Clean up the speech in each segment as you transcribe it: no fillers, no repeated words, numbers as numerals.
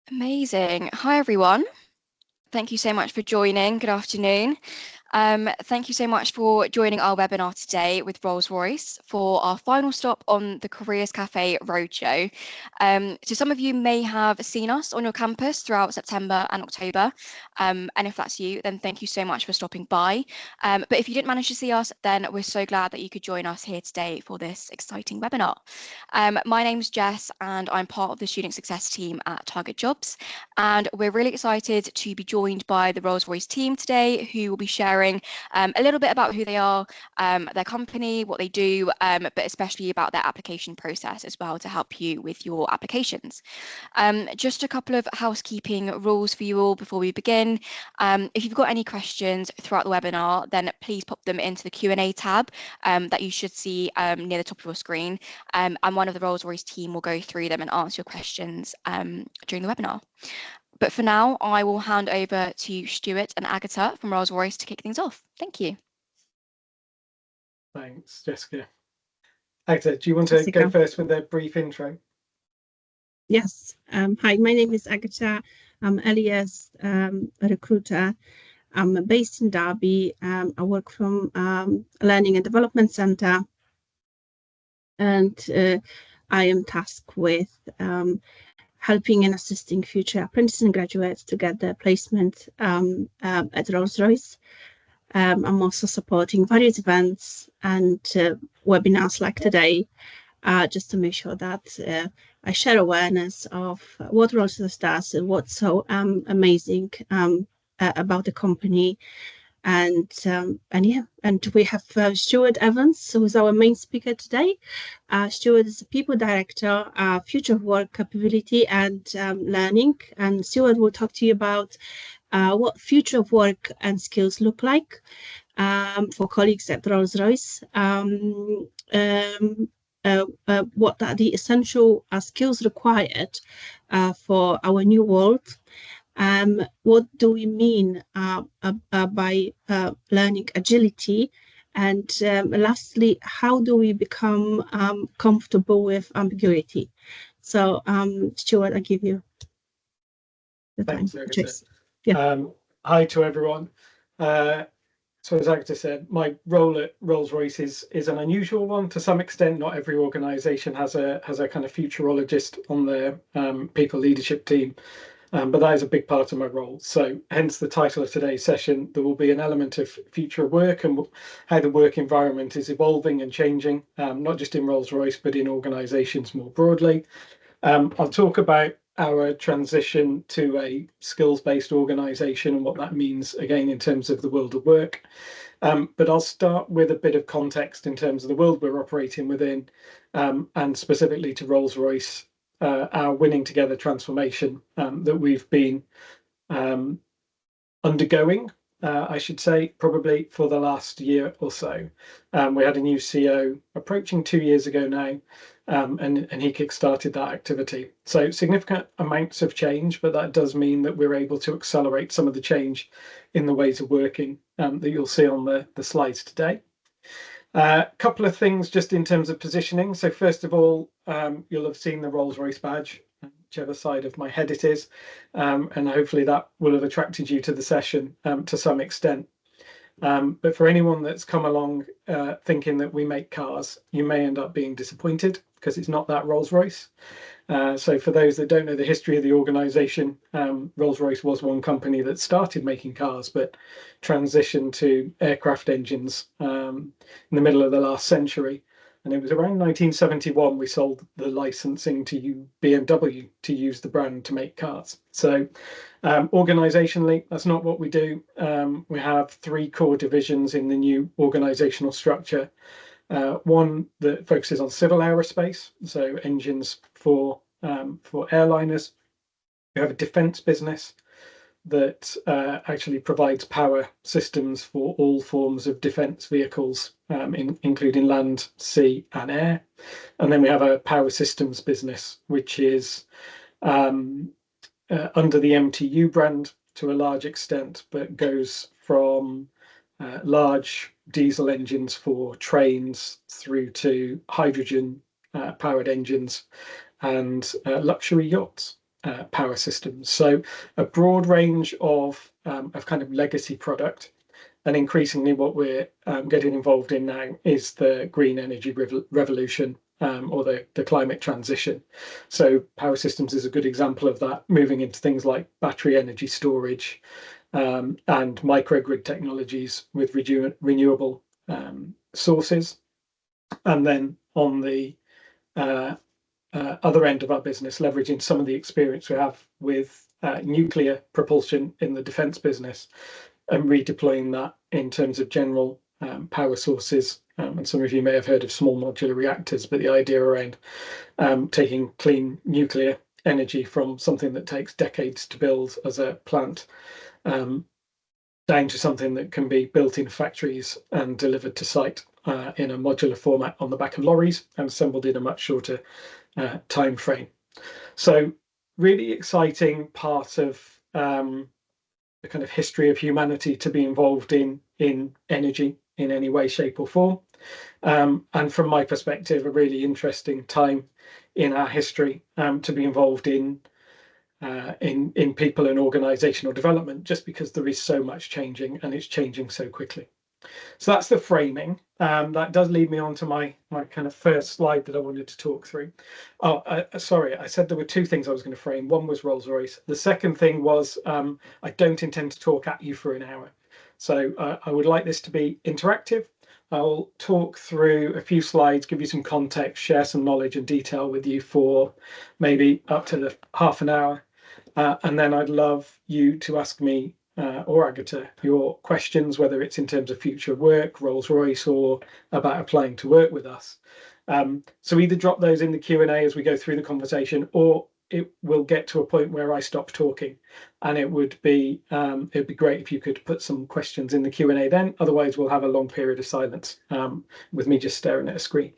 Amazing. Hi, everyone. Thank you so much for joining. Good afternoon. Thank you so much for joining our webinar today with Rolls-Royce for our final stop on the Careers Café Roadshow. So some of you may have seen us on your campus throughout September and October. And if that's you, then thank you so much for stopping by. But if you didn't manage to see us, then we're so glad that you could join us here today for this exciting webinar. My name's Jess, and I'm part of the Student Success team at Target Jobs. And we're really excited to be joined by the Rolls-Royce team today, who will be sharing a little bit about who they are, their company, what they do, but especially about their application process as well to help you with your applications. Just a couple of housekeeping rules for you all before we begin. If you've got any questions throughout the webinar, then please pop them into the Q&A tab that you should see near the top of your screen, and one of the Rolls-Royce team will go through them and answer your questions during the webinar. But for now, I will hand over to Stuart and Agatha from Rolls-Royce to kick things off. Thank you. Thanks, Jessica. Agatha, do you want to go first with a brief intro? Yes. Hi, my name is Agatha. I'm alias a recruiter. I'm based in Derby. I work from Learning and Development Centre, and I am tasked with helping and assisting future apprentices and graduates to get their placement at Rolls-Royce. I'm also supporting various events and webinars like today, just to make sure that I share awareness of what Rolls-Royce does and what's so amazing about the company. And we have Stuart Evans, who is our main speaker today. Stuart is the People Director, Future of Work Capability and Learning. And Stuart will talk to you about what future of work and skills look like for colleagues at Rolls-Royce. What are the essential skills required for our new world? What do we mean by learning agility? And lastly, how do we become comfortable with ambiguity? So, Stuart, I give you the time. Thanks, yeah. Hi to everyone. So as Agatha said, my role at Rolls-Royce is an unusual one to some extent. Not every organisation has a kind of futurologist on their people leadership team. But that is a big part of my role. So hence the title of today's session. There will be an element of future of work and how the work environment is evolving and changing, not just in Rolls-Royce, but in organisations more broadly. I'll talk about our transition to a skills-based organisation and what that means, again, in terms of the world of work. But I'll start with a bit of context in terms of the world we're operating within, and specifically to Rolls-Royce, our Winning Together transformation that we've been undergoing, I should say, probably for the last year or so. We had a new CEO approaching 2 years ago now, and he kick-started that activity. So significant amounts of change, but that does mean that we're able to accelerate some of the change in the ways of working that you'll see on the slides today. A couple of things just in terms of positioning. So first of all, you'll have seen the Rolls-Royce badge, whichever side of my head it is, and hopefully that will have attracted you to the session to some extent. But for anyone that's come along thinking that we make cars, you may end up being disappointed because it's not that Rolls-Royce. So for those that don't know the history of the organisation, Rolls-Royce was one company that started making cars but transitioned to aircraft engines in the middle of the last century. And it was around 1971 we sold the licensing to BMW to use the brand to make cars. So organisationally, that's not what we do. We have 3 core divisions in the new organisational structure. One that focuses on civil aerospace, so engines for airliners. We have a defence business that actually provides power systems for all forms of defence vehicles, including land, sea and air. And then we have a power systems business, which is under the MTU brand to a large extent, but goes from large diesel engines for trains through to hydrogen powered engines and luxury yachts. power systems. So a broad range of kind of legacy product. And increasingly what we're getting involved in now is the green energy revolution, or the climate transition. So power systems is a good example of that, moving into things like battery energy storage, and microgrid technologies with renewable sources. And then on the other end of our business, leveraging some of the experience we have with nuclear propulsion in the defence business, and redeploying that in terms of general power sources. And some of you may have heard of small modular reactors, but the idea around taking clean nuclear energy from something that takes decades to build as a plant, down to something that can be built in factories and delivered to site in a modular format on the back of lorries and assembled in a much shorter time frame. So really exciting part of the kind of history of humanity to be involved in energy in any way, shape or form. And from my perspective, a really interesting time in our history to be involved in people and organizational development, just because there is so much changing and it's changing so quickly. So that's the framing. That does lead me on to my kind of first slide that I wanted to talk through. Oh, sorry, I said there were two things I was going to frame. One was Rolls-Royce. The second thing was I don't intend to talk at you for an hour. So I would like this to be interactive. I'll talk through a few slides, give you some context, share some knowledge and detail with you for maybe up to half an hour. And then I'd love you to ask me or Agatha your questions, whether it's in terms of future work, Rolls-Royce, or about applying to work with us. So either drop those in the Q&A as we go through the conversation, or it will get to a point where I stop talking, and it'd be great if you could put some questions in the Q&A then. Otherwise, we'll have a long period of silence with me just staring at a screen.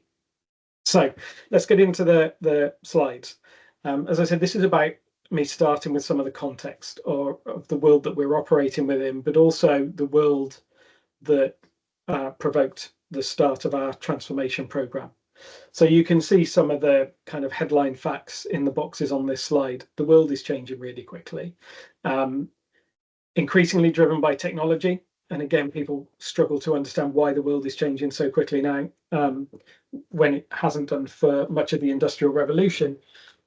So let's get into the slides. As I said, this is about me starting with some of the context of the world that we're operating within, but also the world that provoked the start of our transformation program. So you can see some of the kind of headline facts in the boxes on this slide. The world is changing really quickly, increasingly driven by technology. And again, people struggle to understand why the world is changing so quickly now, when it hasn't done for much of the Industrial Revolution.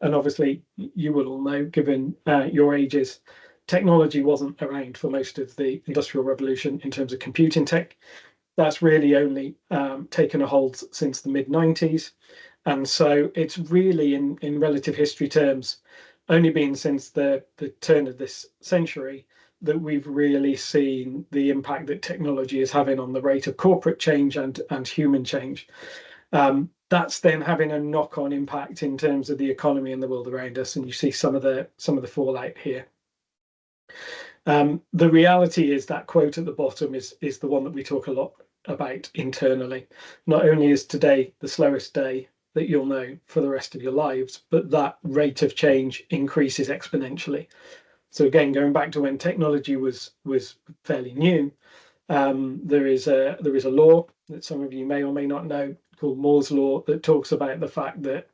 And obviously, you will all know, given your ages, technology wasn't around for most of the Industrial Revolution in terms of computing tech. That's really only taken a hold since the mid-90s. And so it's really, in relative history terms, only been since the turn of this century that we've really seen the impact that technology is having on the rate of corporate change and human change. That's then having a knock-on impact in terms of the economy and the world around us, and you see some of the fallout here. The reality is that quote at the bottom is the one that we talk a lot about internally. Not only is today the slowest day that you'll know for the rest of your lives, but that rate of change increases exponentially. So again, going back to when technology was fairly new, there is a law that some of you may or may not know called Moore's law that talks about the fact that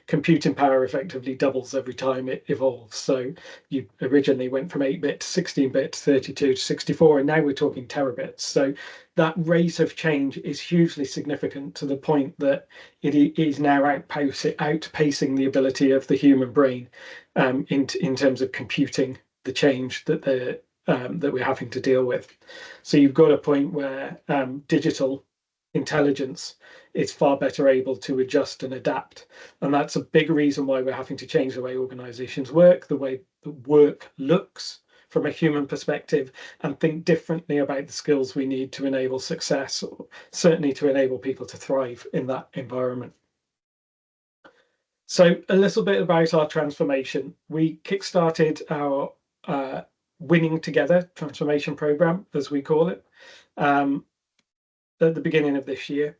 computing power effectively doubles every time it evolves. So you originally went from 8-bit to 16-bit to 32 to 64, and now we're talking terabits. So that rate of change is hugely significant, to the point that it is now outpacing the ability of the human brain in terms of computing the change that we're having to deal with. So you've got a point where digital intelligence is far better able to adjust and adapt. And that's a big reason why we're having to change the way organizations work, the way the work looks from a human perspective, and think differently about the skills we need to enable success, or certainly to enable people to thrive in that environment. So a little bit about our transformation. We kickstarted our Winning Together transformation program, as we call it, at the beginning of this year.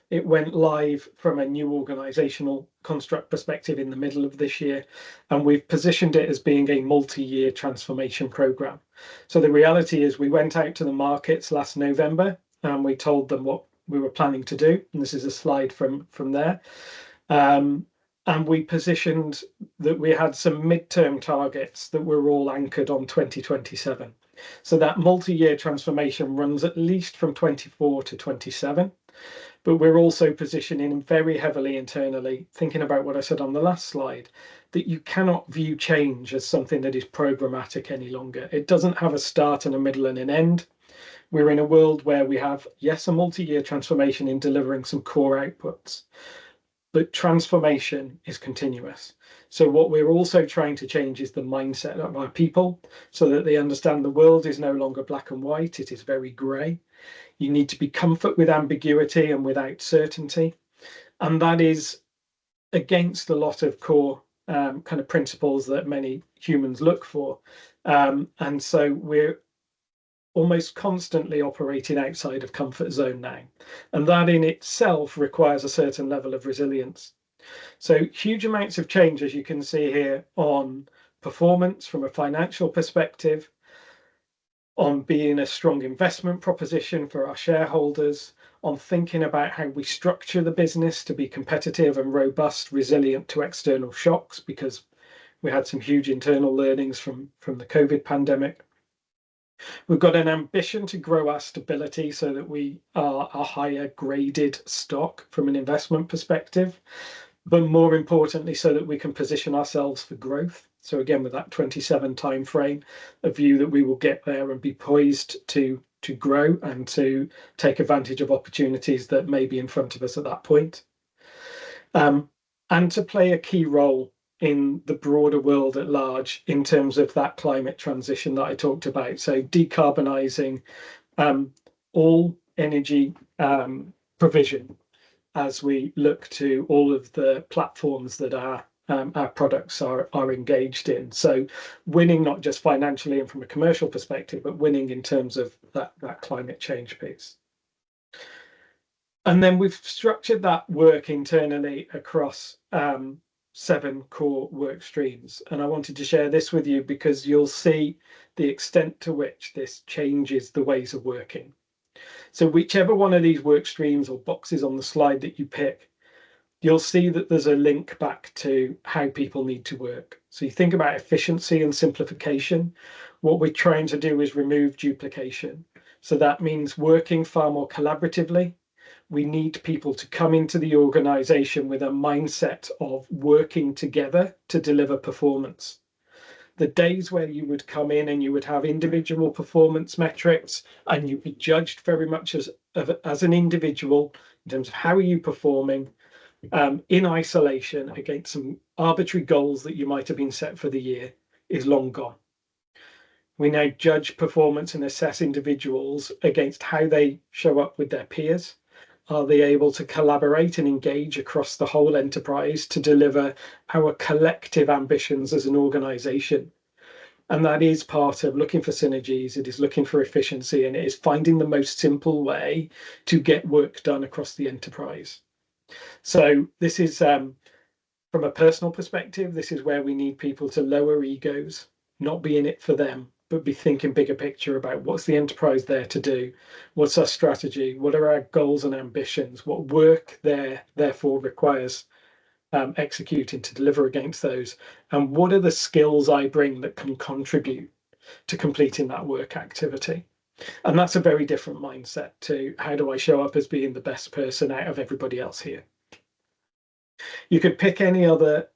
It went live from a new organizational construct perspective in the middle of this year, and we've positioned it as being a multi-year transformation program. So the reality is, we went out to the markets last November and we told them what we were planning to do, and this is a slide from there. And we positioned that we had some midterm targets that were all anchored on 2027. So that multi-year transformation runs at least from 24 to 27. But we're also positioning very heavily internally, thinking about what I said on the last slide, that you cannot view change as something that is programmatic any longer. It doesn't have a start and a middle and an end. We're in a world where we have, yes, a multi-year transformation in delivering some core outputs, but transformation is continuous. So what we're also trying to change is the mindset of our people so that they understand the world is no longer black and white, it is very grey. You need to be comfort with ambiguity and without certainty. And that is against a lot of core kind of principles that many humans look for. And so we're almost constantly operating outside of comfort zone now. And that in itself requires a certain level of resilience. So huge amounts of change, as you can see here, on performance from a financial perspective, on being a strong investment proposition for our shareholders, on thinking about how we structure the business to be competitive and robust, resilient to external shocks, because we had some huge internal learnings from the COVID pandemic. We've got an ambition to grow our stability so that we are a higher graded stock from an investment perspective, but more importantly, so that we can position ourselves for growth. So again, with that 27 timeframe, a view that we will get there and be poised to grow and to take advantage of opportunities that may be in front of us at that point. And to play a key role in the broader world at large in terms of that climate transition that I talked about. So decarbonising all energy provision as we look to all of the platforms that our products are engaged in. So winning not just financially and from a commercial perspective, but winning in terms of that climate change piece. And then we've structured that work internally across 7 core work streams. And I wanted to share this with you because you'll see the extent to which this changes the ways of working. So whichever one of these work streams or boxes on the slide that you pick, you'll see that there's a link back to how people need to work. So you think about efficiency and simplification. What we're trying to do is remove duplication. So that means working far more collaboratively. We need people to come into the organization with a mindset of working together to deliver performance. The days where you would come in and you would have individual performance metrics and you'd be judged very much as an individual in terms of how are you performing in isolation against some arbitrary goals that you might have been set for the year is long gone. We now judge performance and assess individuals against how they show up with their peers. Are they able to collaborate and engage across the whole enterprise to deliver our collective ambitions as an organization? And that is part of looking for synergies, it is looking for efficiency, and it is finding the most simple way to get work done across the enterprise. So this is, from a personal perspective, this is where we need people to lower egos, not be in it for them, but be thinking bigger picture about what's the enterprise there to do, what's our strategy, what are our goals and ambitions, what work there therefore requires executing to deliver against those, and what are the skills I bring that can contribute to completing that work activity. And that's a very different mindset to how do I show up as being the best person out of everybody else here. You could pick any other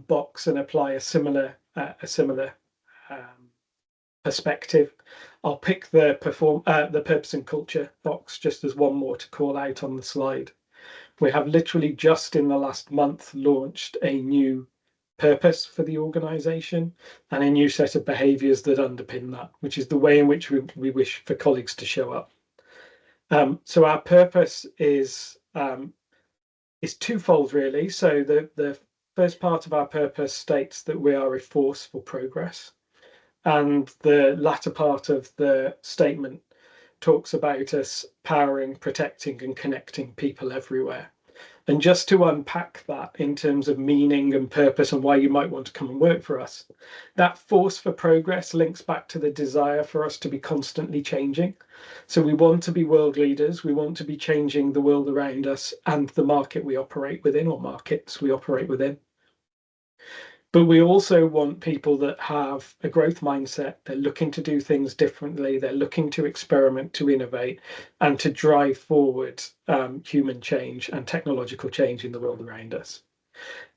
box and apply a similar perspective. I'll pick the purpose and culture box just as one more to call out on the slide. We have literally just in the last month launched a new purpose for the organization and a new set of behaviors that underpin that, which is the way in which we wish for colleagues to show up. So our purpose is twofold, really. So the first part of our purpose states that we are a force for progress. And the latter part of the statement talks about us powering, protecting, and connecting people everywhere. And just to unpack that in terms of meaning and purpose and why you might want to come and work for us, that force for progress links back to the desire for us to be constantly changing. So we want to be world leaders. We want to be changing the world around us and the market we operate within, or markets we operate within. But we also want people that have a growth mindset. They're looking to do things differently. They're looking to experiment, to innovate, and to drive forward human change and technological change in the world around us.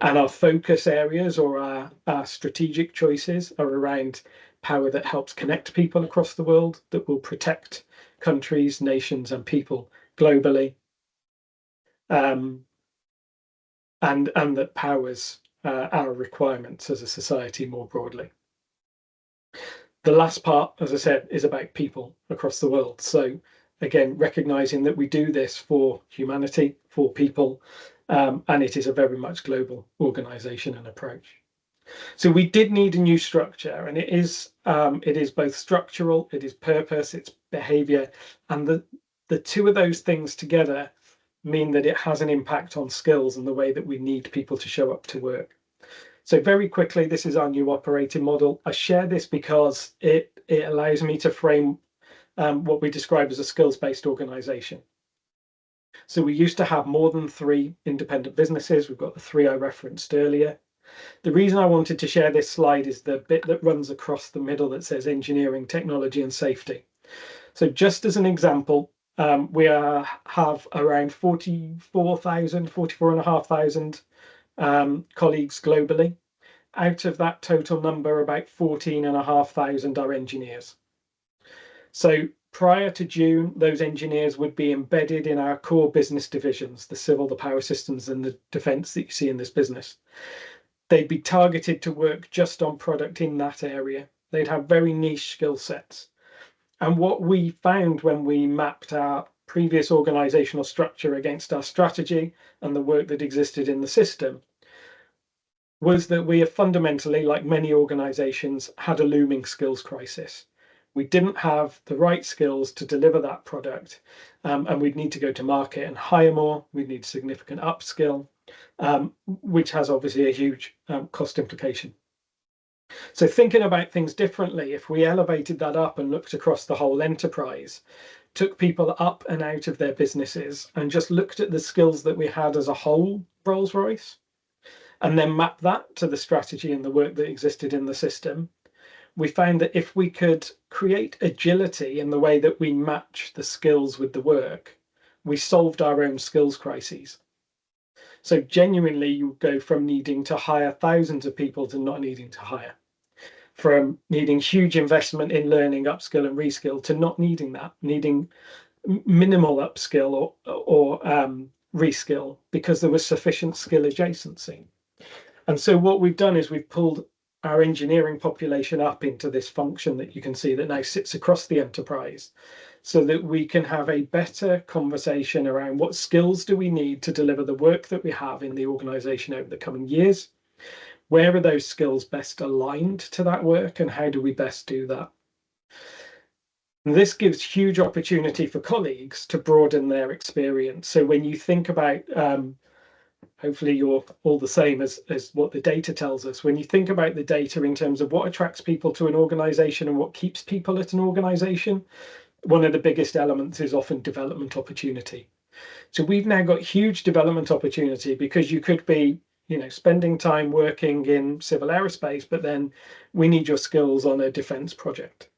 And our focus areas, or our strategic choices, are around power that helps connect people across the world, that will protect countries, nations, and people globally, and that powers our requirements as a society more broadly. The last part, as I said, is about people across the world. So again, recognizing that we do this for humanity, for people, and it is a very much global organization and approach. So we did need a new structure, and it is both structural, it is purpose, it's behavior, and the two of those things together mean that it has an impact on skills and the way that we need people to show up to work. So very quickly, this is our new operating model. I share this because it allows me to frame what we describe as a skills-based organization. So we used to have more than 3 independent businesses. We've got the 3 I referenced earlier. The reason I wanted to share this slide is the bit that runs across the middle that says engineering, technology, and safety. So just as an example, we have around 44,500 colleagues globally. Out of that total number, about 14,500 are engineers. So prior to June, those engineers would be embedded in our core business divisions, the civil, the power systems, and the defence that you see in this business. They'd be targeted to work just on product in that area. They'd have very niche skill sets. And what we found when we mapped our previous organizational structure against our strategy and the work that existed in the system was that we have fundamentally, like many organizations, had a looming skills crisis. We didn't have the right skills to deliver that product, and we'd need to go to market and hire more. We'd need significant upskill, which has obviously a huge cost implication. So thinking about things differently, if we elevated that up and looked across the whole enterprise, took people up and out of their businesses and just looked at the skills that we had as a whole, Rolls-Royce, and then mapped that to the strategy and the work that existed in the system, we found that if we could create agility in the way that we match the skills with the work, we solved our own skills crises. So genuinely, you go from needing to hire thousands of people to not needing to hire, from needing huge investment in learning, upskill and reskill to not needing that, needing minimal upskill or reskill because there was sufficient skill adjacency. And so what we've done is we've pulled our engineering population up into this function that you can see that now sits across the enterprise, so that we can have a better conversation around what skills do we need to deliver the work that we have in the organization over the coming years. Where are those skills best aligned to that work, and how do we best do that? And this gives huge opportunity for colleagues to broaden their experience. So when you think about hopefully you're all the same as what the data tells us. When you think about the data in terms of what attracts people to an organization and what keeps people at an organization, one of the biggest elements is often development opportunity. So we've now got huge development opportunity because you could be, spending time working in civil aerospace, but then we need your skills on a defense project.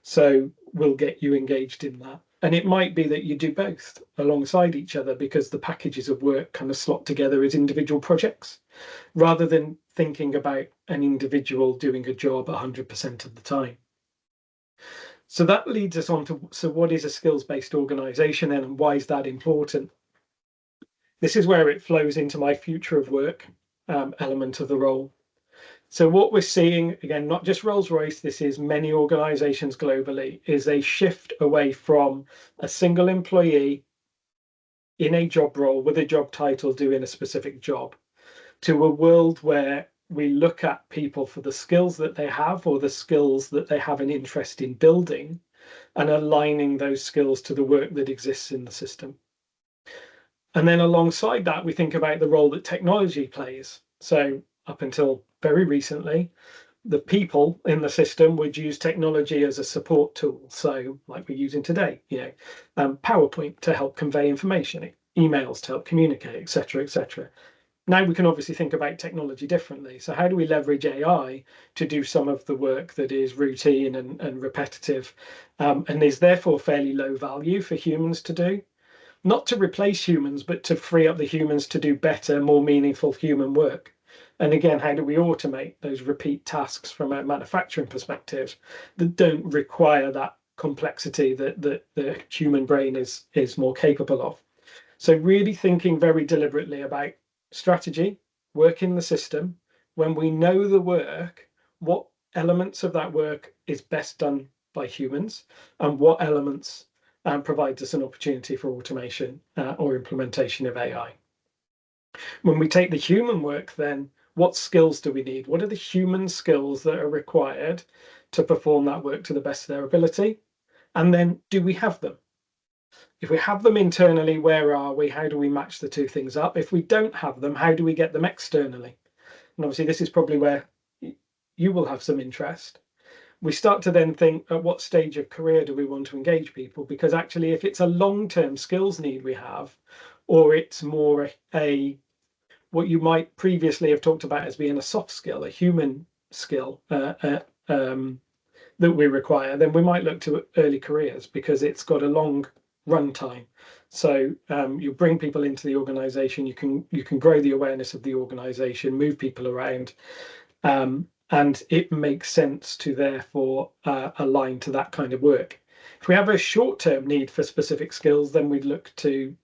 So we'll get you engaged in that. And it might be that you do both alongside each other because the packages of work kind of slot together as individual projects, rather than thinking about an individual doing a job 100% of the time. So that leads us on to, so what is a skills-based organization then, and why is that important? This is where it flows into my future of work element of the role. So what we're seeing, again, not just Rolls-Royce, this is many organizations globally, is a shift away from a single employee in a job role with a job title doing a specific job, to a world where we look at people for the skills that they have or the skills that they have an interest in building, and aligning those skills to the work that exists in the system. And then alongside that, we think about the role that technology plays. So up until very recently, the people in the system would use technology as a support tool. So like we're using today, PowerPoint to help convey information, emails to help communicate, etc., etc. Now we can obviously think about technology differently. So how do we leverage AI to do some of the work that is routine and repetitive, and is therefore fairly low value for humans to do? Not to replace humans, but to free up the humans to do better, more meaningful human work. And again, how do we automate those repeat tasks from a manufacturing perspective that don't require that complexity that the human brain is more capable of? So really thinking very deliberately about strategy, work in the system. When we know the work, what elements of that work is best done by humans, and what elements provides us an opportunity for automation or implementation of AI. When we take the human work, then what skills do we need? What are the human skills that are required to perform that work to the best of their ability? And then do we have them? If we have them internally, where are we? How do we match the two things up? If we don't have them, how do we get them externally? And obviously, this is probably where you will have some interest. We start to then think, at what stage of career do we want to engage people? Because actually, if it's a long-term skills need we have, or it's more what you might previously have talked about as being a soft skill, a human skill, that we require, then we might look to early careers because it's got a long run time. So you bring people into the organization, you can grow the awareness of the organization, move people around, and it makes sense to therefore align to that kind of work. If we have a short-term need for specific skills, then we'd look to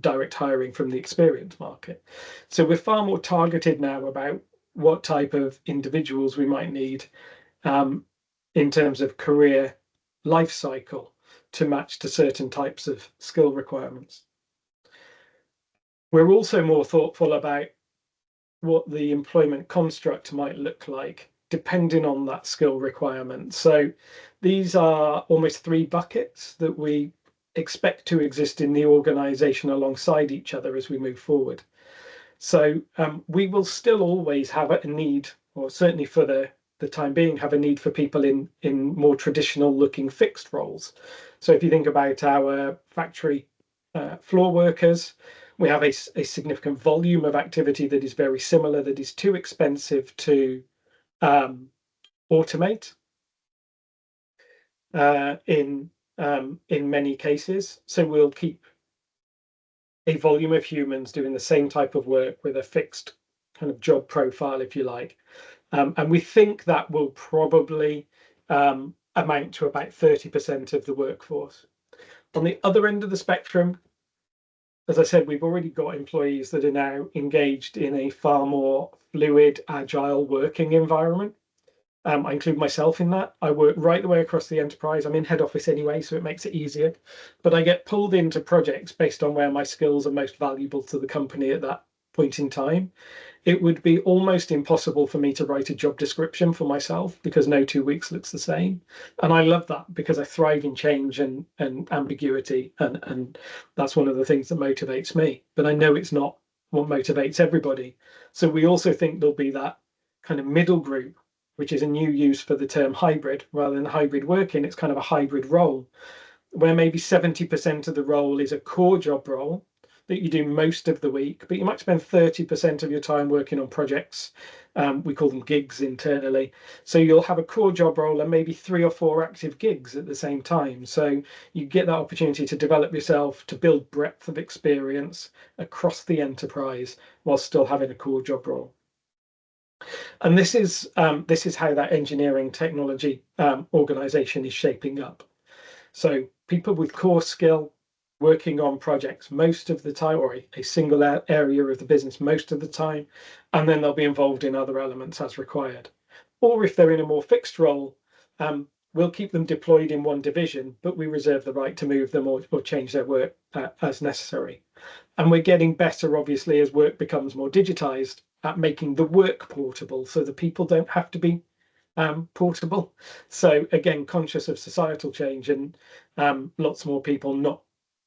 direct hiring from the experience market. So we're far more targeted now about what type of individuals we might need in terms of career life cycle to match to certain types of skill requirements. We're also more thoughtful about what the employment construct might look like depending on that skill requirement. So these are almost three buckets that we expect to exist in the organization alongside each other as we move forward. So we will still always have a need, or certainly for the time being, have a need for people in more traditional looking fixed roles. So if you think about our factory floor workers, we have a significant volume of activity that is very similar, that is too expensive to automate in many cases. So we'll keep a volume of humans doing the same type of work with a fixed kind of job profile, if you like. And we think that will probably amount to about 30% of the workforce. On the other end of the spectrum, as I said, we've already got employees that are now engaged in a far more fluid, agile working environment. I include myself in that. I work right the way across the enterprise. I'm in head office anyway, so it makes it easier. But I get pulled into projects based on where my skills are most valuable to the company at that point in time. It would be almost impossible for me to write a job description for myself because no 2 weeks looks the same. And I love that because I thrive in change and ambiguity. And that's one of the things that motivates me. But I know it's not what motivates everybody. So we also think there'll be that kind of middle group, which is a new use for the term hybrid. Rather than hybrid working, it's kind of a hybrid role, where maybe 70% of the role is a core job role that you do most of the week, but you might spend 30% of your time working on projects. We call them gigs internally. So you'll have a core job role and maybe 3 or 4 active gigs at the same time. So you get that opportunity to develop yourself, to build breadth of experience across the enterprise while still having a core job role. And this is how that engineering technology organization is shaping up. So people with core skill working on projects most of the time, or a single area of the business most of the time, and then they'll be involved in other elements as required. Or if they're in a more fixed role, we'll keep them deployed in one division, but we reserve the right to move them or change their work as necessary. And we're getting better, obviously, as work becomes more digitized, at making the work portable so the people don't have to be portable. So again, conscious of societal change and lots more people not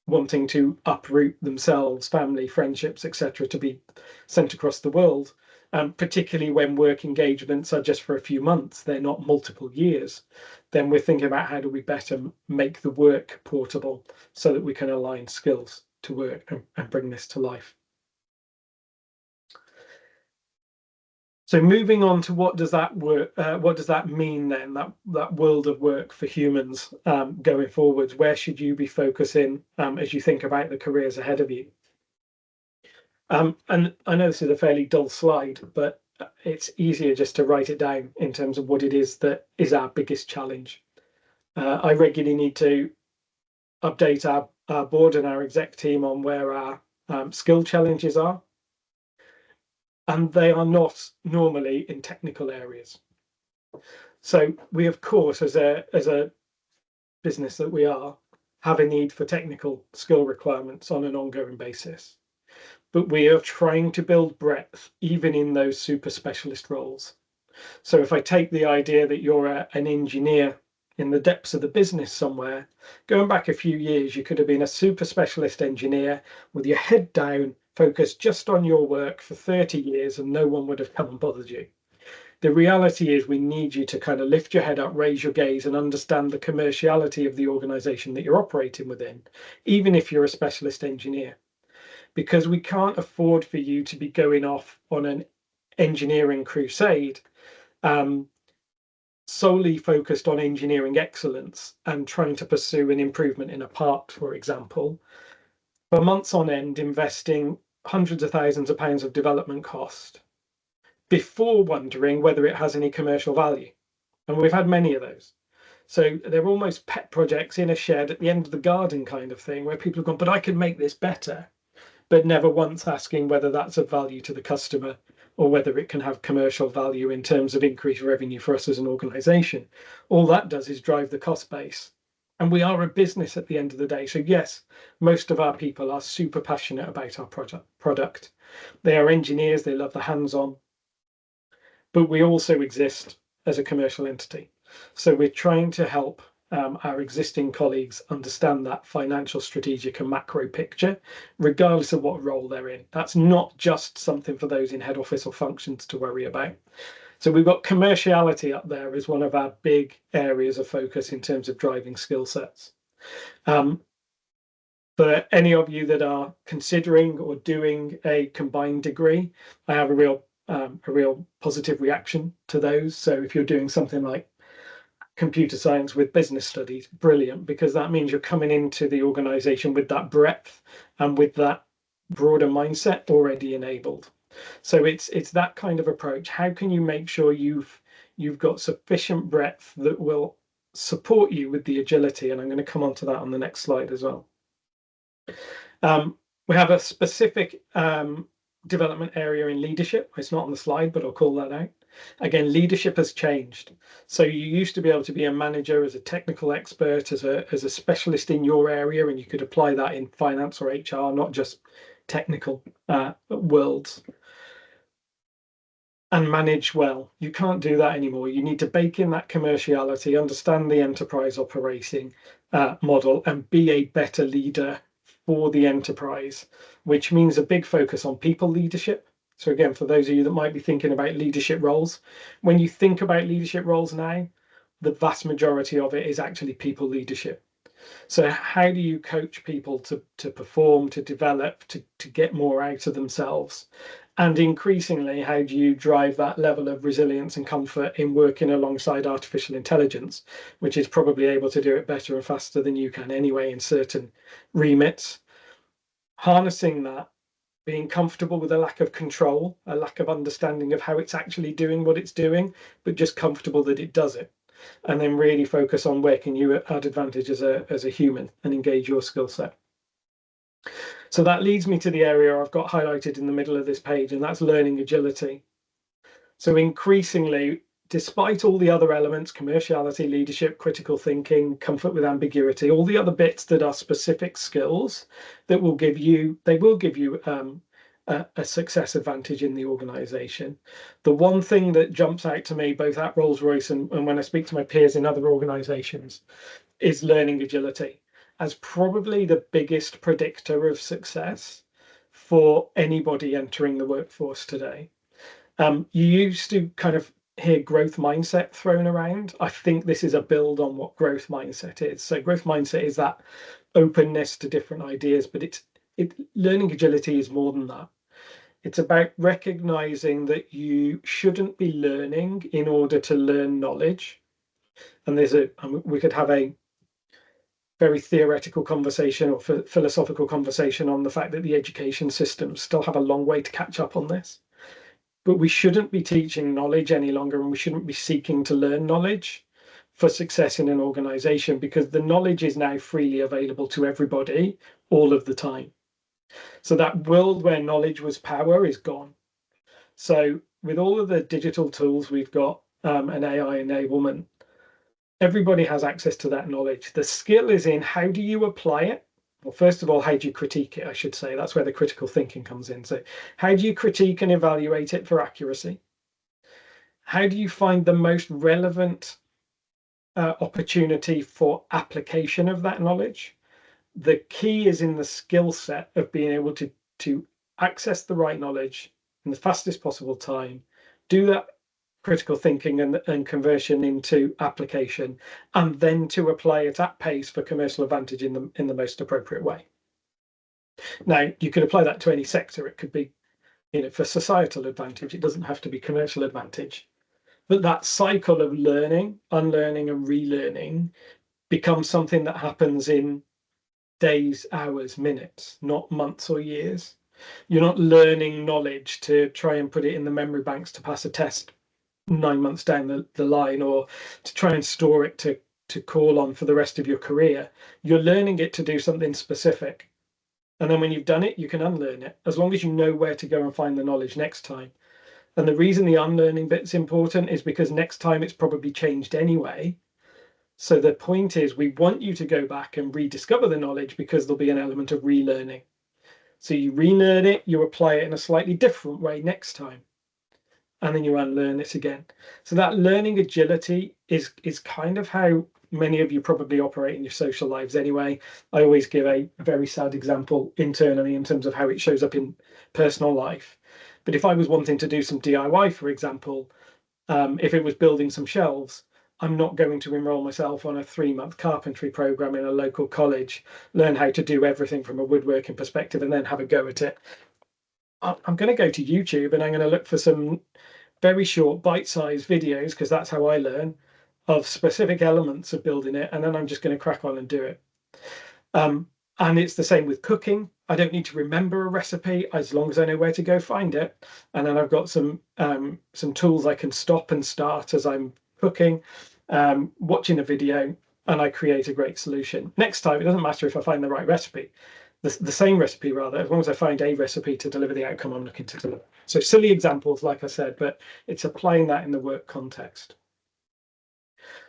wanting to uproot themselves, family, friendships, etc., to be sent across the world, particularly when work engagements are just for a few months, they're not multiple years. Then we're thinking about how do we better make the work portable so that we can align skills to work and bring this to life. So moving on to what does that work? What does that mean then? That world of work for humans going forwards. Where should you be focusing as you think about the careers ahead of you? And I know this is a fairly dull slide, but it's easier just to write it down in terms of what it is that is our biggest challenge. I regularly need to update our board and our exec team on where our skill challenges are. And they are not normally in technical areas. So we, of course, as a business that we are, have a need for technical skill requirements on an ongoing basis. But we are trying to build breadth even in those super specialist roles. So if I take the idea that you're an engineer in the depths of the business somewhere, going back a few years, you could have been a super specialist engineer with your head down, focused just on your work for 30 years, and no one would have come and bothered you. The reality is we need you to kind of lift your head up, raise your gaze, and understand the commerciality of the organization that you're operating within, even if you're a specialist engineer. Because we can't afford for you to be going off on an engineering crusade solely focused on engineering excellence and trying to pursue an improvement in a part, for example, for months on end, investing hundreds of thousands of pounds of development cost before wondering whether it has any commercial value. And we've had many of those. So they're almost pet projects in a shed at the end of the garden kind of thing, where people have gone, but I can make this better, but never once asking whether that's of value to the customer or whether it can have commercial value in terms of increased revenue for us as an organization. All that does is drive the cost base. And we are a business at the end of the day. So yes, most of our people are super passionate about our product. They are engineers, they love the hands-on, but we also exist as a commercial entity. So we're trying to help our existing colleagues understand that financial, strategic and macro picture, regardless of what role they're in. That's not just something for those in head office or functions to worry about. So we've got commerciality up there as one of our big areas of focus in terms of driving skill sets. For any of you that are considering or doing a combined degree, I have a real positive reaction to those. So if you're doing something like computer science with business studies, brilliant, because that means you're coming into the organization with that breadth and with that broader mindset already enabled. So it's that kind of approach. How can you make sure you've got sufficient breadth that will support you with the agility? And I'm going to come on to that on the next slide as well. We have a specific development area in leadership. It's not on the slide, but I'll call that out. Again, leadership has changed. So you used to be able to be a manager as a technical expert, as a specialist in your area, and you could apply that in finance or HR, not just technical worlds, and manage well. You can't do that anymore. You need to bake in that commerciality, understand the enterprise operating model, and be a better leader for the enterprise, which means a big focus on people leadership. So again, for those of you that might be thinking about leadership roles, when you think about leadership roles now, the vast majority of it is actually people leadership. So how do you coach people to perform, to develop, to get more out of themselves? And increasingly, how do you drive that level of resilience and comfort in working alongside artificial intelligence, which is probably able to do it better and faster than you can anyway in certain remits? Harnessing that, being comfortable with a lack of control, a lack of understanding of how it's actually doing what it's doing, but just comfortable that it does it. And then really focus on where can you add advantage as a human and engage your skill set. So that leads me to the area I've got highlighted in the middle of this page, and that's learning agility. So increasingly, despite all the other elements, commerciality, leadership, critical thinking, comfort with ambiguity, all the other bits that are specific skills that will give you, a success advantage in the organization. The one thing that jumps out to me, both at Rolls-Royce and when I speak to my peers in other organizations, is learning agility as probably the biggest predictor of success for anybody entering the workforce today. You used to kind of hear growth mindset thrown around. I think this is a build on what growth mindset is. So growth mindset is that openness to different ideas, but learning agility is more than that. It's about recognizing that you shouldn't be learning in order to learn knowledge. And we could have a very theoretical conversation or philosophical conversation on the fact that the education systems still have a long way to catch up on this. But we shouldn't be teaching knowledge any longer, and we shouldn't be seeking to learn knowledge for success in an organization, because the knowledge is now freely available to everybody all of the time. So that world where knowledge was power is gone. So with all of the digital tools we've got and AI enablement, everybody has access to that knowledge. The skill is in how do you apply it? Well, first of all, how do you critique it, I should say. That's where the critical thinking comes in. So how do you critique and evaluate it for accuracy? How do you find the most relevant opportunity for application of that knowledge? The key is in the skill set of being able to access the right knowledge in the fastest possible time, do that critical thinking and conversion into application, and then to apply it at pace for commercial advantage in the most appropriate way. Now, you could apply that to any sector. It could be, for societal advantage. It doesn't have to be commercial advantage. But that cycle of learning, unlearning, and relearning becomes something that happens in days, hours, minutes, not months or years. You're not learning knowledge to try and put it in the memory banks to pass a test 9 months down the line, or to try and store it to call on for the rest of your career. You're learning it to do something specific. And then when you've done it, you can unlearn it, as long as you know where to go and find the knowledge next time. And the reason the unlearning bit's important is because next time it's probably changed anyway. So the point is, we want you to go back and rediscover the knowledge, because there'll be an element of relearning. So you relearn it, you apply it in a slightly different way next time, and then you unlearn it again. So that learning agility is kind of how many of you probably operate in your social lives anyway. I always give a very sad example internally in terms of how it shows up in personal life. But if I was wanting to do some DIY, for example, if it was building some shelves, I'm not going to enroll myself on a 3-month carpentry program in a local college, learn how to do everything from a woodworking perspective, and then have a go at it. I'm going to go to YouTube and I'm going to look for some very short bite-sized videos, because that's how I learn, of specific elements of building it, and then I'm just going to crack on and do it. And it's the same with cooking. I don't need to remember a recipe as long as I know where to go find it. And then I've got some tools I can stop and start as I'm cooking, watching a video, and I create a great solution. Next time, it doesn't matter if I find the right recipe, the same recipe rather, as long as I find a recipe to deliver the outcome I'm looking to deliver. So silly examples, like I said, but it's applying that in the work context.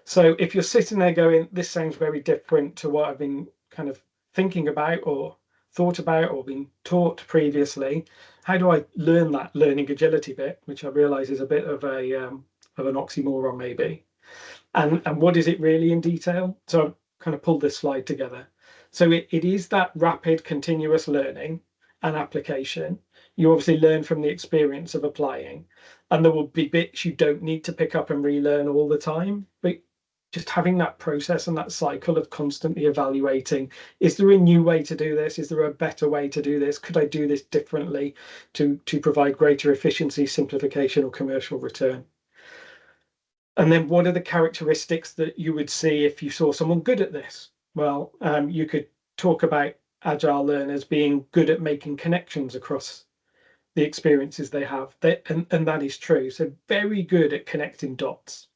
So if you're sitting there going, this sounds very different to what I've been kind of thinking about or thought about or been taught previously, how do I learn that learning agility bit, which I realize is a bit of an oxymoron maybe, and what is it really in detail? So I've kind of pulled this slide together. So it is that rapid continuous learning and application. You obviously learn from the experience of applying, and there will be bits you don't need to pick up and relearn all the time, but just having that process and that cycle of constantly evaluating, is there a new way to do this? Is there a better way to do this? Could I do this differently to provide greater efficiency, simplification, or commercial return? And then what are the characteristics that you would see if you saw someone good at this? Well, you could talk about agile learners being good at making connections across the experiences they have. And that is true. So very good at connecting dots.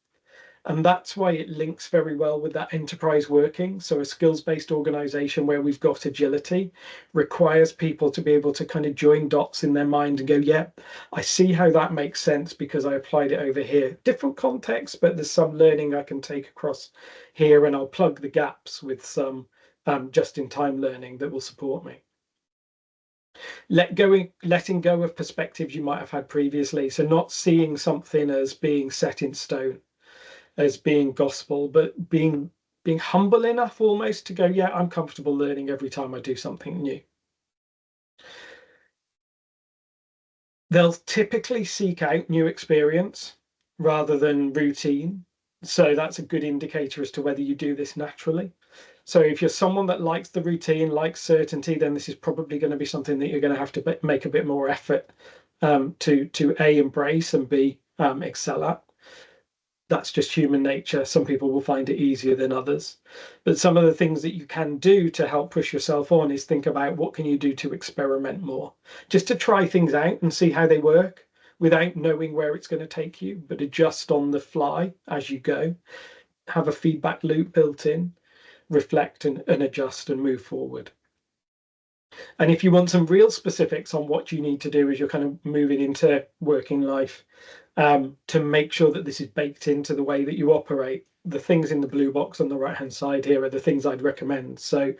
And that's why it links very well with that enterprise working. So a skills-based organization where we've got agility requires people to be able to kind of join dots in their mind and go, yeah, I see how that makes sense because I applied it over here. Different context, but there's some learning I can take across here, and I'll plug the gaps with some just-in-time learning that will support me. Letting go of perspectives you might have had previously. So not seeing something as being set in stone, as being gospel, but being humble enough almost to go, yeah, I'm comfortable learning every time I do something new. They'll typically seek out new experience rather than routine. So that's a good indicator as to whether you do this naturally. So if you're someone that likes the routine, likes certainty, then this is probably going to be something that you're going to have to make a bit more effort to A, embrace, and B, excel at. That's just human nature. Some people will find it easier than others. But some of the things that you can do to help push yourself on is think about what can you do to experiment more, just to try things out and see how they work without knowing where it's going to take you, but adjust on the fly as you go. Have a feedback loop built in, reflect and adjust and move forward. And if you want some real specifics on what you need to do as you're kind of moving into working life, to make sure that this is baked into the way that you operate, the things in the blue box on the right hand side here are the things I'd recommend. So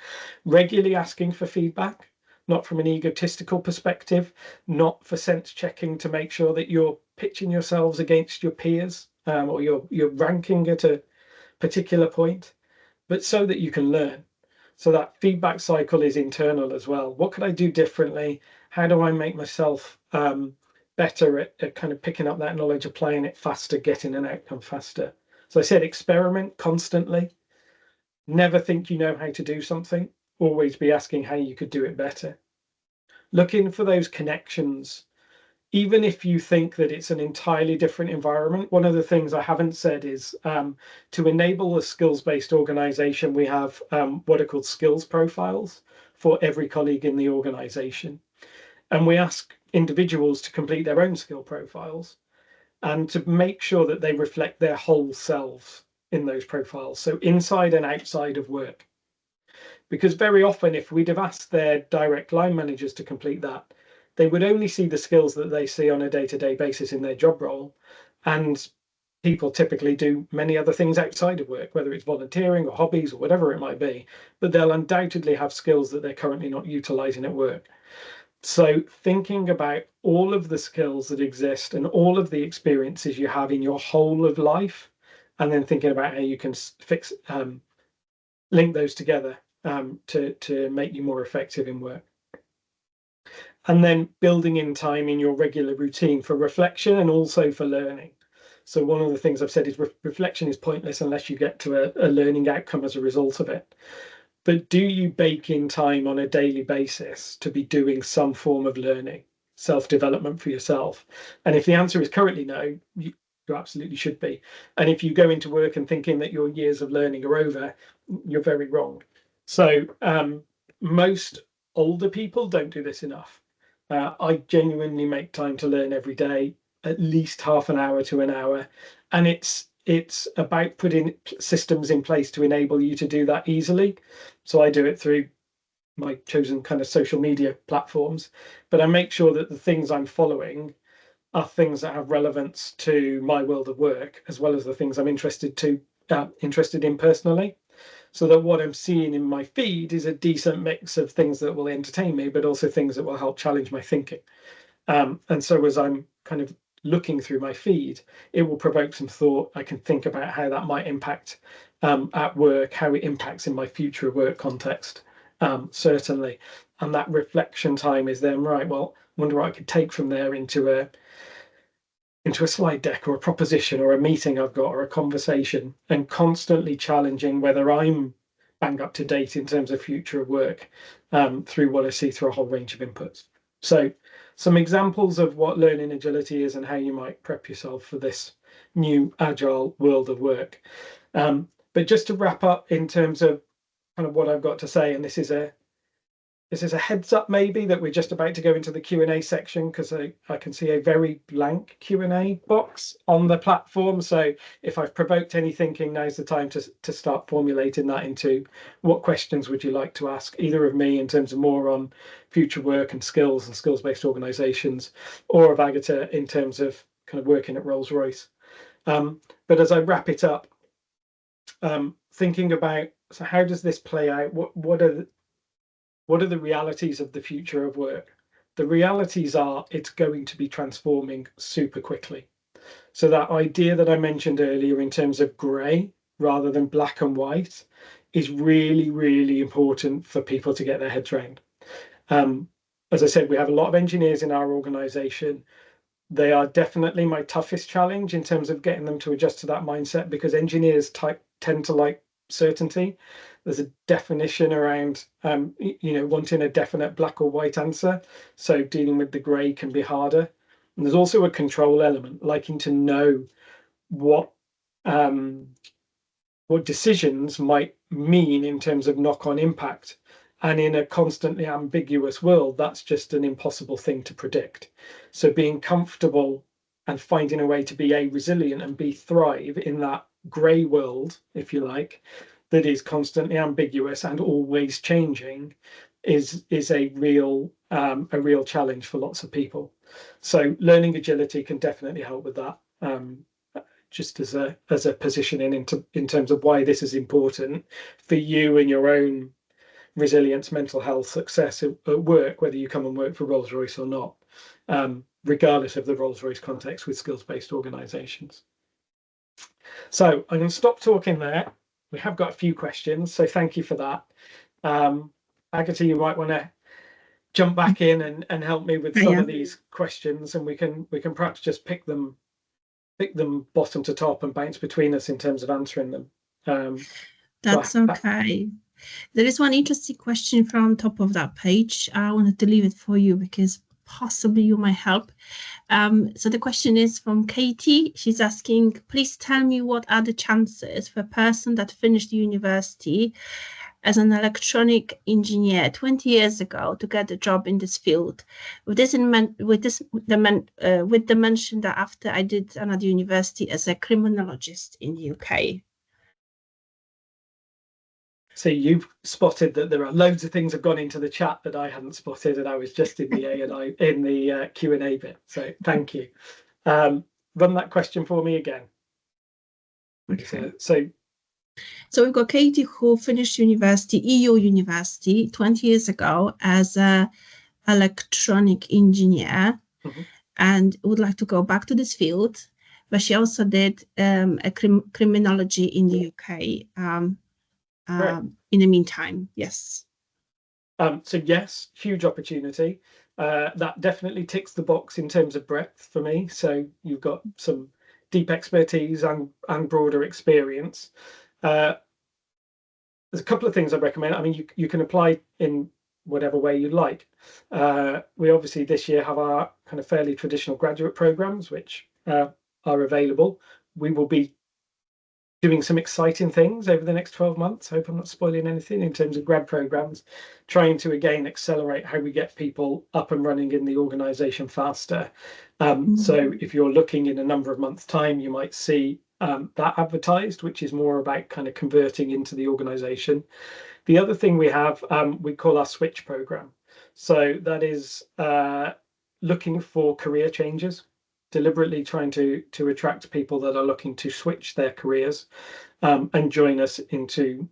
regularly asking for feedback, not from an egotistical perspective, not for sense checking to make sure that you're pitching yourselves against your peers, or you're ranking at a particular point, but so that you can learn. So that feedback cycle is internal as well. What could I do differently? How do I make myself better at kind of picking up that knowledge, applying it faster, getting an outcome faster? So I said experiment constantly. Never think you know how to do something. Always be asking how you could do it better. Looking for those connections. Even if you think that it's an entirely different environment, one of the things I haven't said is to enable a skills-based organization, we have what are called skills profiles for every colleague in the organization. And we ask individuals to complete their own skill profiles and to make sure that they reflect their whole selves in those profiles. So inside and outside of work. Because very often, if we'd have asked their direct line managers to complete that, they would only see the skills that they see on a day-to-day basis in their job role. And people typically do many other things outside of work, whether it's volunteering or hobbies or whatever it might be, but they'll undoubtedly have skills that they're currently not utilizing at work. So thinking about all of the skills that exist and all of the experiences you have in your whole of life, and then thinking about how you can link those together to make you more effective in work. And then building in time in your regular routine for reflection and also for learning. So one of the things I've said is reflection is pointless unless you get to a learning outcome as a result of it. But do you bake in time on a daily basis to be doing some form of learning, self-development for yourself? And if the answer is currently no, you absolutely should be. And if you go into work and thinking that your years of learning are over, you're very wrong. So most older people don't do this enough. I genuinely make time to learn every day, at least half an hour to an hour. And it's about putting systems in place to enable you to do that easily. So I do it through my chosen kind of social media platforms, but I make sure that the things I'm following are things that have relevance to my world of work, as well as the things I'm interested in personally. So that what I'm seeing in my feed is a decent mix of things that will entertain me, but also things that will help challenge my thinking. And so as I'm kind of looking through my feed, it will provoke some thought. I can think about how that might impact at work, how it impacts in my future work context, certainly. And that reflection time is then, right, well, I wonder what I could take from there into a slide deck or a proposition or a meeting I've got or a conversation, and constantly challenging whether I'm bang up to date in terms of future of work through what I see through a whole range of inputs. So some examples of what learning agility is and how you might prep yourself for this new agile world of work. But just to wrap up in terms of kind of what I've got to say, and this is a heads up maybe that we're just about to go into the Q&A section, because I can see a very blank Q&A box on the platform. So if I've provoked any thinking, now's the time to start formulating that into what questions would you like to ask, either of me in terms of more on future work and skills-based organizations, or of Agatha in terms of kind of working at Rolls-Royce. But as I wrap it up, thinking about, so how does this play out? What are the realities of the future of work? The realities are it's going to be transforming super quickly. So that idea that I mentioned earlier in terms of grey rather than black and white is really, really important for people to get their heads around. As I said, we have a lot of engineers in our organization. They are definitely my toughest challenge in terms of getting them to adjust to that mindset, because engineers tend to like certainty. There's a definition around wanting a definite black or white answer, so dealing with the grey can be harder. And there's also a control element, liking to know what decisions might mean in terms of knock-on impact. And in a constantly ambiguous world, that's just an impossible thing to predict. So being comfortable and finding a way to be resilient and thrive in that grey world, if you like, that is constantly ambiguous and always changing, is a real challenge for lots of people. So learning agility can definitely help with that. Just as a positioning in terms of why this is important for you and your own resilience, mental health, success at work, whether you come and work for Rolls-Royce or not, regardless of the Rolls-Royce context with skills-based organisations. So I'm going to stop talking there. We have got a few questions, so thank you for that. Agatha, you might want to jump back in and help me with some of these questions, and we can perhaps just pick them bottom to top and bounce between us in terms of answering them. That's okay. There is one interesting question from top of that page. I wanted to leave it for you because possibly you might help. So the question is from Katie. She's asking, please tell me what are the chances for a person that finished university as an electronic engineer 20 years ago to get a job in this field, with the mention that after I did another university as a criminologist in the UK. So you've spotted that there are loads of things have gone into the chat that I hadn't spotted, and I was just in the Q&A bit. So thank you. Run that question for me again. Okay. So we've got Katie who finished university, EU university, 20 years ago as an electronic engineer, and would like to go back to this field, but she also did a criminology in the UK in the meantime. Yes. So yes, huge opportunity. That definitely ticks the box in terms of breadth for me. So you've got some deep expertise and broader experience. There's a couple of things I recommend. I mean, you can apply in whatever way you like. We obviously this year have our kind of fairly traditional graduate programs, which are available. We will be doing some exciting things over the next 12 months. Hope I'm not spoiling anything in terms of grad programs, trying to again accelerate how we get people up and running in the organization faster. So if you're looking in a number of months' time, you might see that advertised, which is more about kind of converting into the organization. The other thing we have, we call our switch program. So that is looking for career changes, deliberately trying to attract people that are looking to switch their careers and join us into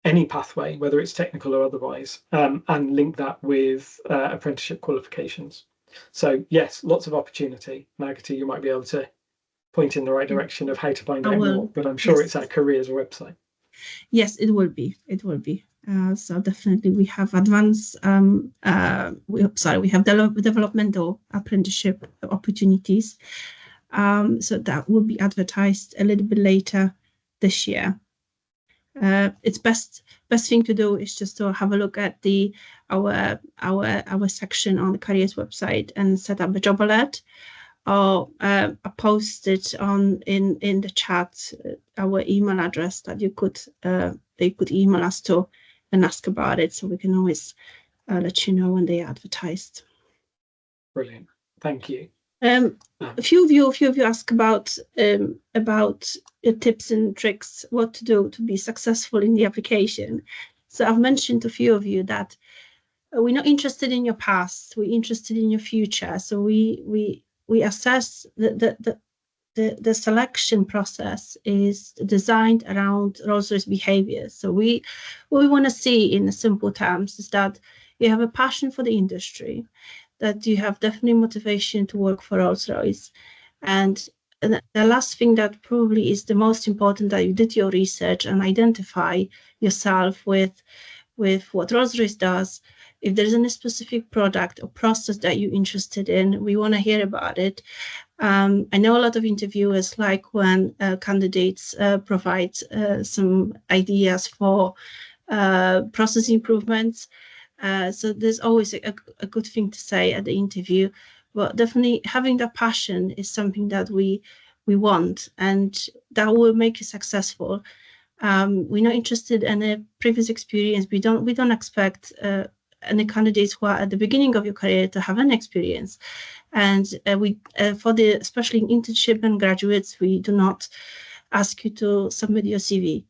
any pathway, whether it's technical or otherwise, and link that with apprenticeship qualifications. So yes, lots of opportunity. Agatha, you might be able to point in the right direction of how to find out more, but I'm sure it's our careers website. Yes, it will be. It will be. So definitely we have advanced, we have developmental apprenticeship opportunities. So that will be advertised a little bit later this year. It's best thing to do is just to have a look at our section on the careers website and set up a job alert, or post it in the chat our email address that they could email us to and ask about it, so we can always let you know when they are advertised. Brilliant, thank you. A few of you ask about tips and tricks, what to do to be successful in the application. So I've mentioned to a few of you that we're not interested in your past, we're interested in your future. So we assess the selection process is designed around Rolls-Royce behavior. So what we want to see in simple terms is that you have a passion for the industry, that you have definitely motivation to work for Rolls-Royce. And the last thing that probably is the most important, that you did your research and identify yourself with what Rolls-Royce does. If there's any specific product or process that you're interested in, we want to hear about it. I know a lot of interviewers like when candidates provide some ideas for process improvements. So there's always a good thing to say at the interview. but definitely having that passion is something that we want, and that will make you successful. We're not interested in a previous experience. We don't expect any candidates who are at the beginning of your career to have an experience. And for the especially internship and graduates, we do not ask you to submit your CV.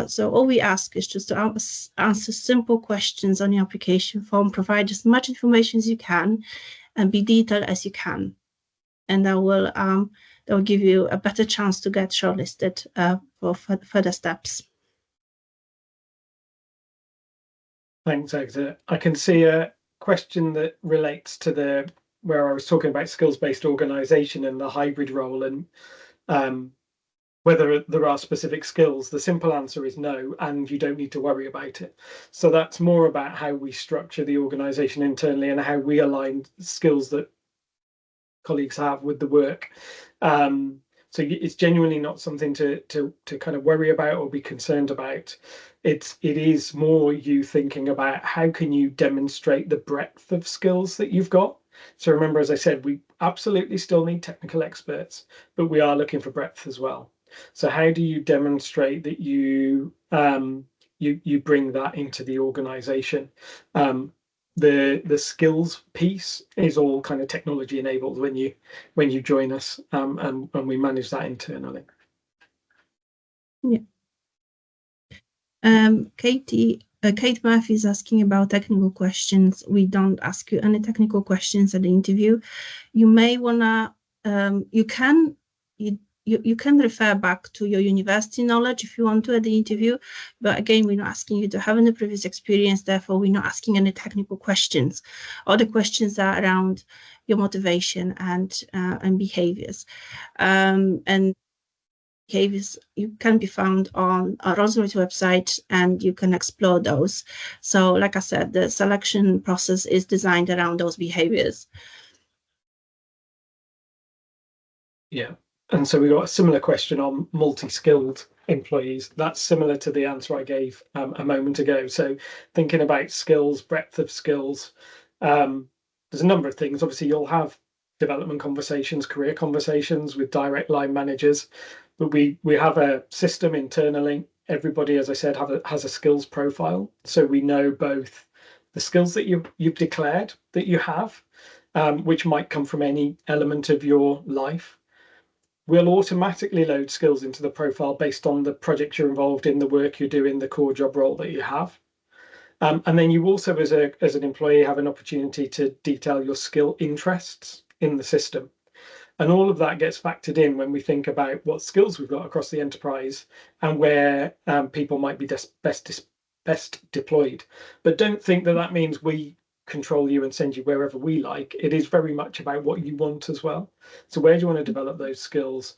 So all we ask is just to answer simple questions on your application form, provide as much information as you can, and be detailed as you can, and that will give you a better chance to get shortlisted for further steps. Thanks, Agatha. I can see a question that relates to where I was talking about skills-based organisation and the hybrid role, and whether there are specific skills. The simple answer is no, and you don't need to worry about it. So that's more about how we structure the organisation internally and how we align skills that colleagues have with the work. So it's genuinely not something to kind of worry about or be concerned about. It is more you thinking about how can you demonstrate the breadth of skills that you've got. So remember, as I said, we absolutely still need technical experts, but we are looking for breadth as well. So how do you demonstrate that you bring that into the organization? The skills piece is all kind of technology enabled when you join us, and we manage that internally. Yeah. Kate Murphy is asking about technical questions. We don't ask you any technical questions at the interview. You may wanna you can refer back to your university knowledge if you want to at the interview, but again, we're not asking you to have any previous experience, therefore we're not asking any technical questions. All the questions are around your motivation and behaviors. And behaviors you can be found on our Rolls-Royce website, and you can explore those. So like I said, the selection process is designed around those behaviors. Yeah. And so we got a similar question on multi-skilled employees. That's similar to the answer I gave a moment ago. So thinking about skills, breadth of skills, there's a number of things. Obviously, you'll have development conversations, career conversations with direct line managers, but we have a system internally. Everybody, as I said, has a skills profile. So we know both the skills that you've declared that you have, which might come from any element of your life. We'll automatically load skills into the profile based on the project you're involved in, the work you're doing, the core job role that you have. And then you also, as an employee, have an opportunity to detail your skill interests in the system. And all of that gets factored in when we think about what skills we've got across the enterprise and where people might be best deployed. But don't think that means we control you and send you wherever we like. It is very much about what you want as well. So where do you want to develop those skills?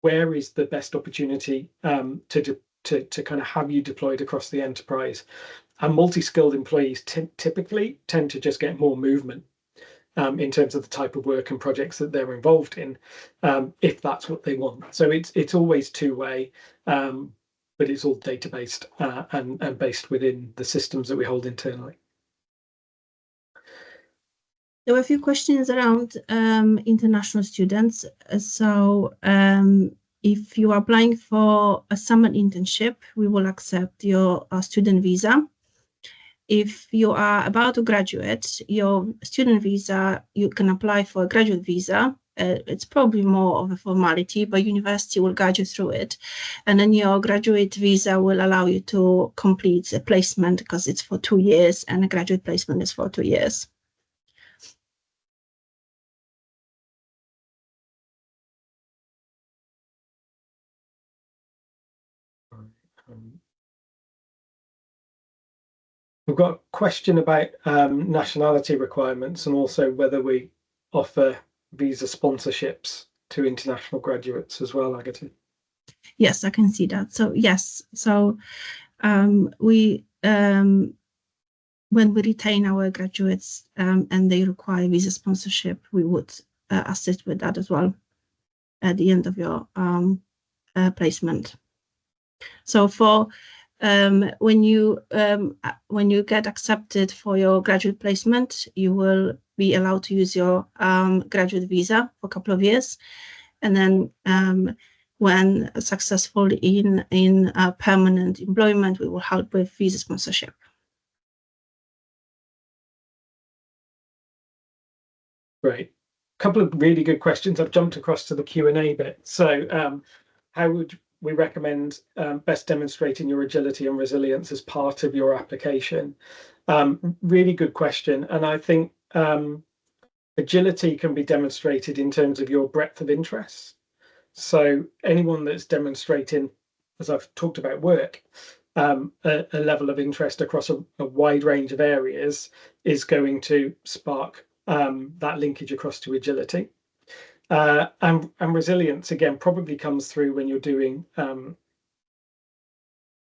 Where is the best opportunity to kind of have you deployed across the enterprise? And multi-skilled employees typically tend to just get more movement in terms of the type of work and projects that they're involved in, if that's what they want. So it's always two-way, but it's all data-based and based within the systems that we hold internally. There were a few questions around international students. So if you are applying for a summer internship, we will accept your student visa. If you are about to graduate, your student visa, you can apply for a graduate visa. It's probably more of a formality, but university will guide you through it. And then your graduate visa will allow you to complete a placement because it's for 2 years, and a graduate placement is for 2 years. We've got a question about nationality requirements and also whether we offer visa sponsorships to international graduates as well, Agatha. Yes, I can see that. So yes, so we when we retain our graduates and they require visa sponsorship, we would assist with that as well at the end of your placement. So for when you get accepted for your graduate placement, you will be allowed to use your graduate visa for a couple of years, and then when successful in permanent employment, we will help with visa sponsorship. Great. A couple of really good questions. I've jumped across to the Q&A bit. So how would we recommend best demonstrating your agility and resilience as part of your application? Really good question. And I think agility can be demonstrated in terms of your breadth of interests. So anyone that's demonstrating, as I've talked about work, a level of interest across a wide range of areas is going to spark that linkage across to agility. And resilience, again, probably comes through when you're doing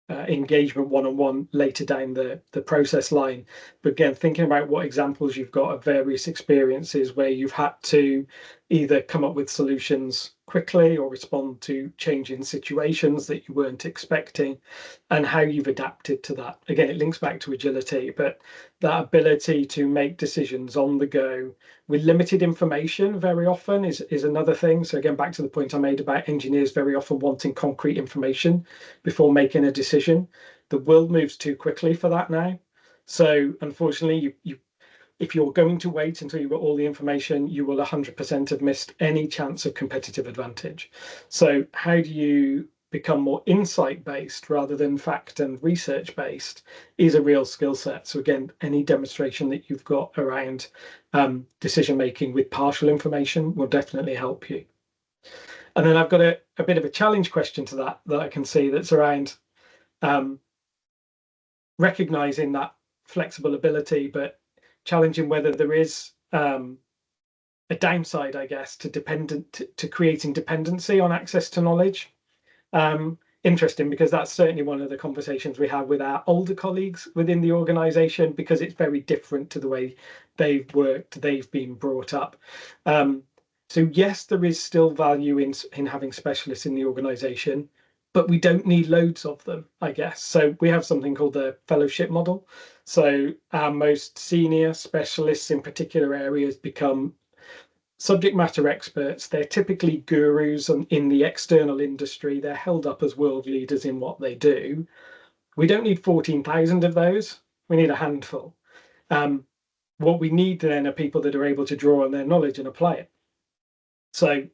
engagement one-on-one later down the process line. But again, thinking about what examples you've got of various experiences where you've had to either come up with solutions quickly or respond to changing situations that you weren't expecting, and how you've adapted to that. Again, it links back to agility, but that ability to make decisions on the go with limited information very often is another thing. So again, back to the point I made about engineers very often wanting concrete information before making a decision. The world moves too quickly for that now. So unfortunately, if you're going to wait until you've got all the information, you will 100% have missed any chance of competitive advantage. So how do you become more insight-based rather than fact and research-based is a real skill set. So again, any demonstration that you've got around decision-making with partial information will definitely help you. And then I've got a bit of a challenge question to that I can see that's around recognizing that flexible ability, but challenging whether there is a downside, I guess, to creating dependency on access to knowledge. Interesting, because that's certainly one of the conversations we have with our older colleagues within the organization, because it's very different to the way they've worked, they've been brought up. So yes, there is still value in having specialists in the organization, but we don't need loads of them, I guess. So we have something called the fellowship model. So our most senior specialists in particular areas become subject matter experts. They're typically gurus in the external industry. They're held up as world leaders in what they do. We don't need 14,000 of those. We need a handful. What we need then are people that are able to draw on their knowledge and apply it. So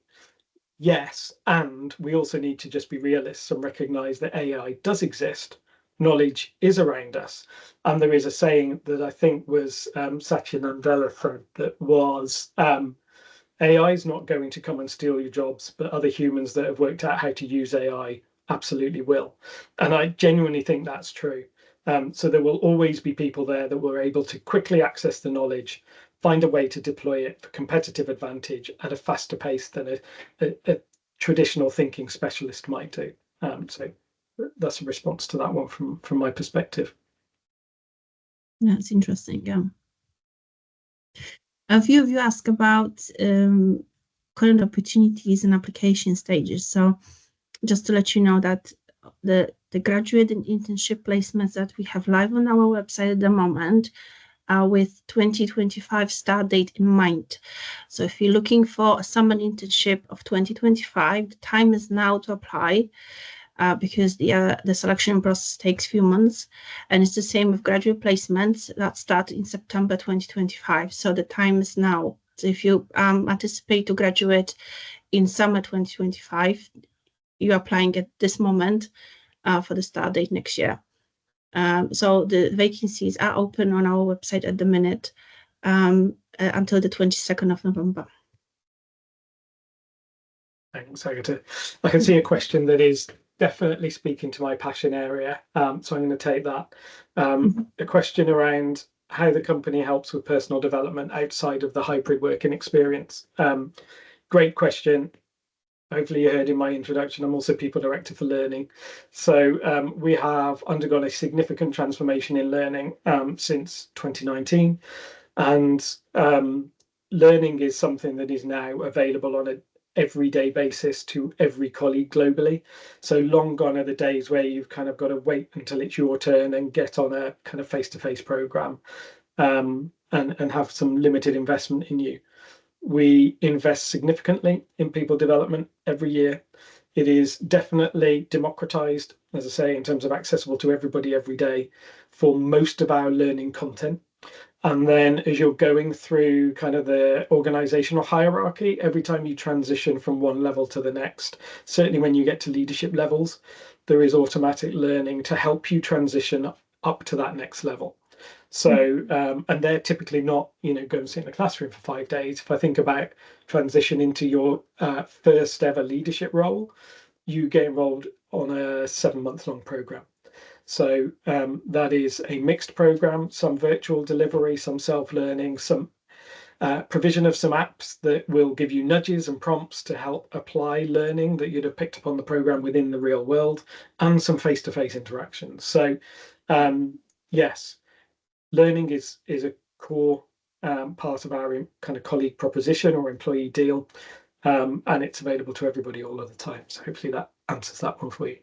yes, and we also need to just be realists and recognize that AI does exist. Knowledge is around us. And there is a saying that I think was Satya Nadella said, that was AI is not going to come and steal your jobs, but other humans that have worked out how to use AI absolutely will. And I genuinely think that's true. So there will always be people there that were able to quickly access the knowledge, find a way to deploy it for competitive advantage at a faster pace than a traditional thinking specialist might do. So that's a response to that one from my perspective. That's interesting, yeah. A few of you ask about current opportunities and application stages. So just to let you know that the graduate and internship placements that we have live on our website at the moment are with 2025 start date in mind. So if you're looking for a summer internship of 2025, the time is now to apply. Because the selection process takes a few months, and it's the same with graduate placements that start in September 2025. So the time is now. So if you anticipate to graduate in summer 2025, you're applying at this moment for the start date next year. So the vacancies are open on our website at the minute until the 22nd of November. Thanks, Agatha. I can see a question that is definitely speaking to my passion area. So I'm going to take that. A question around how the company helps with personal development outside of the hybrid working experience. Great question. Hopefully you heard in my introduction, I'm also People Director for Learning. So we have undergone a significant transformation in learning since 2019. And learning is something that is now available on an everyday basis to every colleague globally. So long gone are the days where you've kind of got to wait until it's your turn and get on a kind of face-to-face program. and have some limited investment in you. We invest significantly in people development every year. It is definitely democratized, as I say, in terms of accessible to everybody every day for most of our learning content. And then as you're going through kind of the organizational hierarchy, every time you transition from one level to the next, certainly when you get to leadership levels, there is automatic learning to help you transition up to that next level. So, and they're typically not, go and sit in a classroom for 5 days. If I think about transition into your first ever leadership role, you get enrolled on a 7-month-long program. So that is a mixed program, some virtual delivery, some self-learning, some provision of some apps that will give you nudges and prompts to help apply learning that you'd have picked up on the program within the real world, and some face-to-face interactions. So yes, learning is a core part of our kind of colleague proposition or employee deal, and it's available to everybody all of the time. So hopefully that answers that one for you.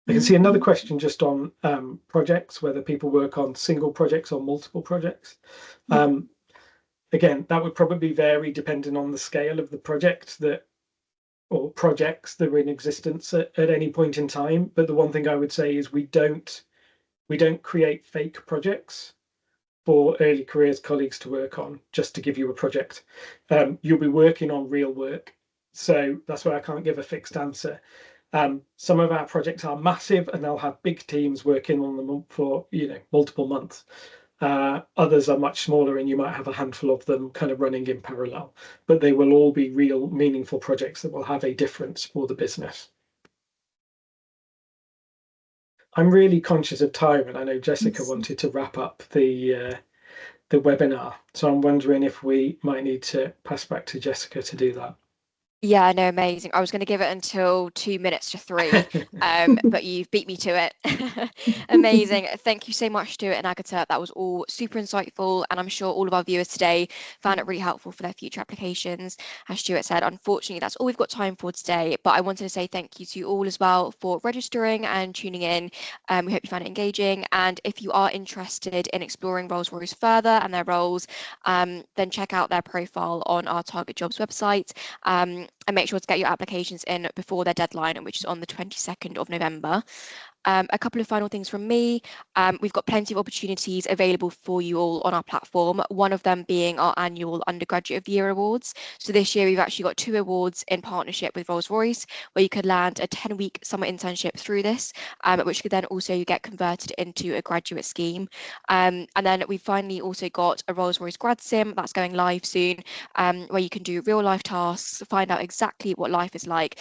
I can see another question just on projects, whether people work on single projects or multiple projects. Again, that would probably vary depending on the scale of the project or projects that are in existence at any point in time. But the one thing I would say is we don't create fake projects for early careers colleagues to work on just to give you a project. You'll be working on real work. So that's why I can't give a fixed answer. Some of our projects are massive and they'll have big teams working on them for multiple months. Others are much smaller and you might have a handful of them kind of running in parallel, but they will all be real meaningful projects that will have a difference for the business. I'm really conscious of time, and I know Jessica wanted to wrap up the webinar, so I'm wondering if we might need to pass back to Jessica to do that. Yeah, no, amazing. I was going to give it until 2 minutes to 3, but you've beat me to it. Amazing. Thank you so much, Stuart and Agatha. That was all super insightful, and I'm sure all of our viewers today found it really helpful for their future applications. As Stuart said, unfortunately, that's all we've got time for today, but I wanted to say thank you to you all as well for registering and tuning in. We hope you found it engaging, and if you are interested in exploring Rolls-Royce further and their roles, then check out their profile on our Target Jobs website. And make sure to get your applications in before their deadline, which is on the 22nd of November. A couple of final things from me. We've got plenty of opportunities available for you all on our platform, one of them being our annual Undergraduate of the Year Awards. So this year we've actually got 2 awards in partnership with Rolls-Royce, where you could land a 10-week summer internship through this, which could then also get converted into a graduate scheme. And then we finally also got a Rolls-Royce grad sim that's going live soon, where you can do real life tasks, find out exactly what life is like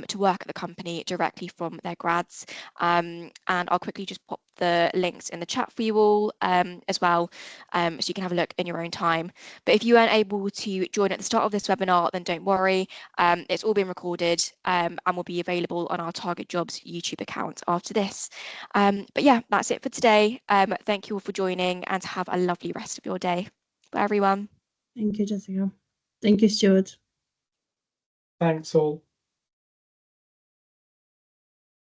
to work at the company directly from their grads. And I'll quickly just pop the links in the chat for you all as well, so you can have a look in your own time. But if you weren't able to join at the start of this webinar, then don't worry. It's all been recorded and will be available on our Target Jobs YouTube account after this. But yeah, that's it for today. Thank you all for joining, and have a lovely rest of your day. Bye, everyone. Thank you, Jessica. Thank you, Stuart. Thanks all.